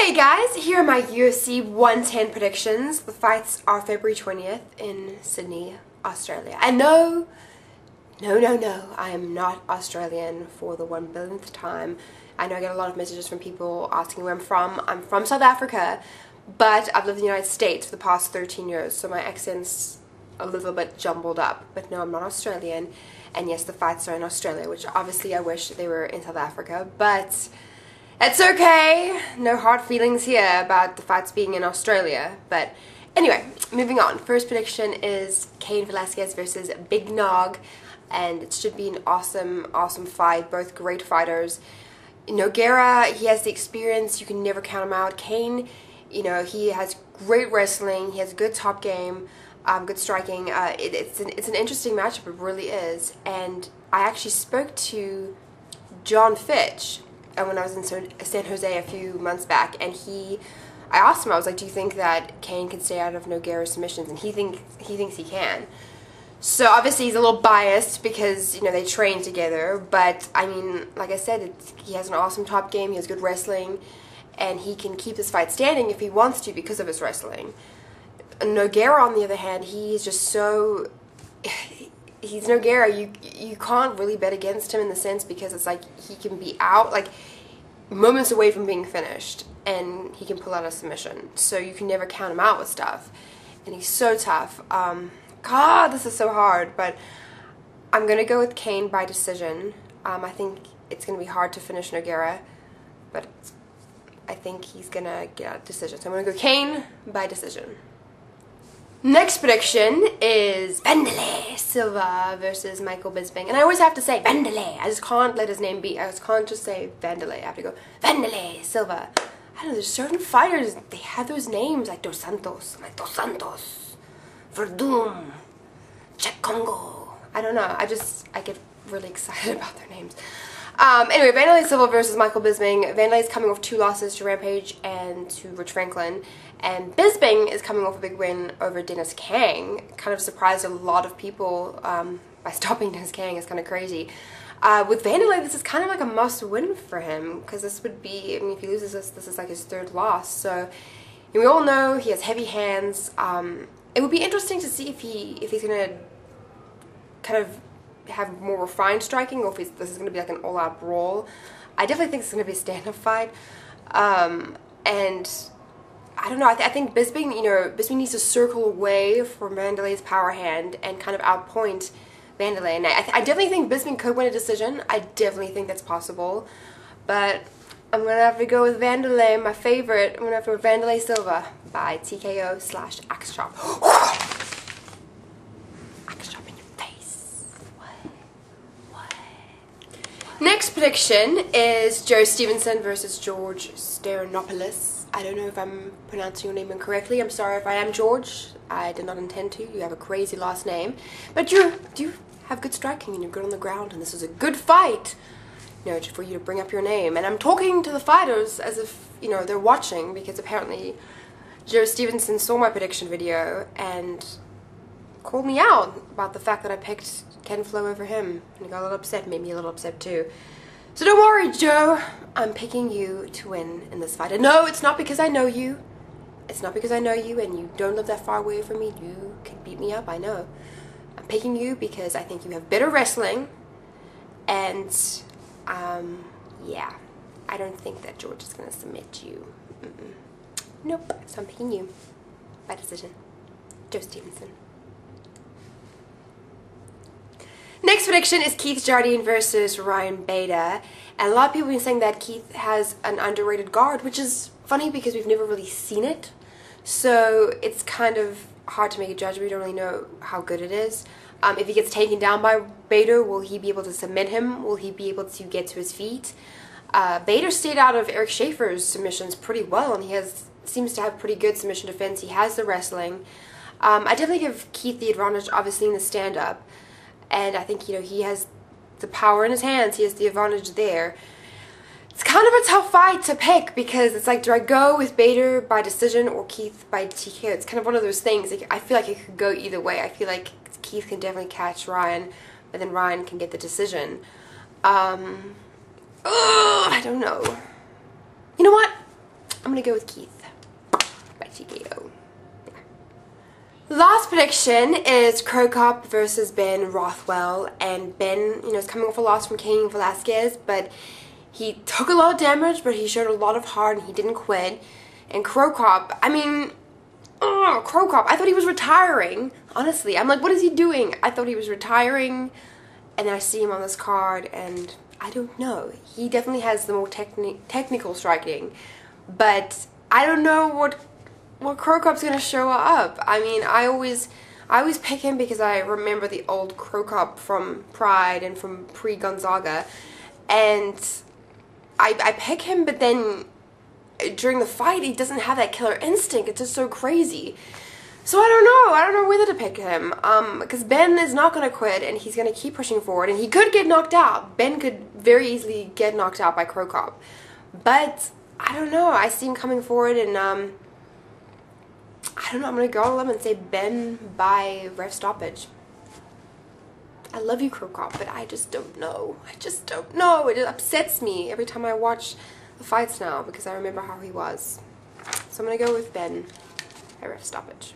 Hey guys, here are my UFC 110 predictions. The fights are February 20th in Sydney, Australia. And no, I am not Australian for the 1 billionth time. I know I get a lot of messages from people asking where I'm from. I'm from South Africa, but I've lived in the United States for the past 13 years, so my accent's a little bit jumbled up. But no, I'm not Australian. And yes, the fights are in Australia, which obviously I wish they were in South Africa, but it's okay. No hard feelings here about the fights being in Australia. But anyway, moving on. First prediction is Cain Velasquez versus Big Nog, and it should be an awesome fight. Both great fighters. Nogueira, he has the experience. You can never count him out. Cain, you know, he has great wrestling. He has a good top game, good striking. It's an interesting matchup. It really is. And I actually spoke to John Fitch when I was in San Jose a few months back, and I asked him, I was like, do you think that Cain can stay out of Nogueira's submissions? And he thinks he can. So obviously he's a little biased because, you know, they train together, but I mean, like I said, he has an awesome top game, he has good wrestling, and he can keep this fight standing if he wants to because of his wrestling. Nogueira, on the other hand, he's just so... He's Nogueira. You can't really bet against him in the sense because it's like he can be out like moments away from being finished and he can pull out a submission. So you can never count him out with stuff. And he's so tough. God, this is so hard. But I'm going to go with Cain by decision. I think it's going to be hard to finish Nogueira. But I think he's going to get a decision. So I'm going to go Cain by decision. Next prediction is Wanderlei Silva versus Michael Bisping. And I always have to say Wanderlei. I just can't let his name be. I just can't just say Wanderlei. I have to go Wanderlei Silva. I don't know, there's certain fighters, they have those names like Dos Santos, Verdum, Czech Congo. I don't know. I get really excited about their names. Anyway, Wanderlei Silva versus Michael Bisping. Wanderlei is coming off 2 losses to Rampage and to Rich Franklin. And Bisping is coming off a big win over Dennis Kang. Kind of surprised a lot of people by stopping Dennis Kang. It's kind of crazy. With Wanderlei, this is kind of like a must-win for him because this would be, I mean, if he loses this is like his 3rd loss. So we all know he has heavy hands. It would be interesting to see if he's going to kind of have more refined striking, or if this is going to be like an all-out brawl. I definitely think it's going to be a stand-up fight. And I don't know, I think Bisping, you know, Bisping needs to circle away from Wanderlei's power hand and kind of outpoint Wanderlei. And I definitely think Bisping could win a decision. I definitely think that's possible. But I'm going to have to go with Wanderlei, my favorite. I'm going to have to go with Wanderlei Silva by TKO/Axe Chop. Axe Chop in your face. What? Next prediction is Joe Stevenson versus George Steranopoulos. I don't know if I'm pronouncing your name incorrectly. I'm sorry if I am, George. I did not intend to. You have a crazy last name. But you have good striking and you're good on the ground, and this is a good fight, you know, for you to bring up your name. And I'm talking to the fighters as if, you know, they're watching, because apparently Joe Stevenson saw my prediction video and called me out about the fact that I picked Ken Flo over him. And he got a little upset, made me a little upset too. So don't worry, Joe. I'm picking you to win in this fight. And no, it's not because I know you. It's not because I know you and you don't live that far away from me. You can beat me up, I know. I'm picking you because I think you have better wrestling. And, yeah. I don't think that George is going to submit you. Nope. So I'm picking you by decision. Joe Stevenson. Next prediction is Keith Jardine versus Ryan Bader. And a lot of people have been saying that Keith has an underrated guard, which is funny because we've never really seen it. So it's kind of hard to make a judgment. We don't really know how good it is. If he gets taken down by Bader, will he be able to submit him? Will he be able to get to his feet? Bader stayed out of Eric Schaefer's submissions pretty well, and he seems to have pretty good submission defense. He has the wrestling. I definitely give Keith the advantage, obviously, in the stand-up. And I think, you know, he has the power in his hands. He has the advantage there. It's kind of a tough fight to pick because it's like, do I go with Bader by decision or Keith by TKO? It's kind of one of those things. Like, I feel like it could go either way. I feel like Keith can definitely catch Ryan, but then Ryan can get the decision. I don't know. You know what? I'm gonna go with Keith by TKO. Last prediction is Crow Cop versus Ben Rothwell, and Ben, you know, is coming off a loss from Cain Velasquez, but he took a lot of damage, but he showed a lot of heart and he didn't quit. And Crow Cop, I mean, Crow Cop, I thought he was retiring, honestly. I'm like, what is he doing? I thought he was retiring, and then I see him on this card, and I don't know. He definitely has the more technical striking, but I don't know what Crow Cop's gonna show up. I mean, I always pick him because I remember the old Crow Cop from Pride and from pre-Gonzaga, and I pick him, but then during the fight he doesn't have that killer instinct. It's just so crazy. So I don't know whether to pick him, because Ben is not gonna quit and he's gonna keep pushing forward, and he could get knocked out. Ben could very easily get knocked out by Crow Cop, but I don't know. I see him coming forward, and I don't know, I'm going to go all of them and say Ben by ref stoppage. I love you, Crow Cop, but I just don't know. I just don't know. It upsets me every time I watch the fights now because I remember how he was. So I'm going to go with Ben by ref stoppage.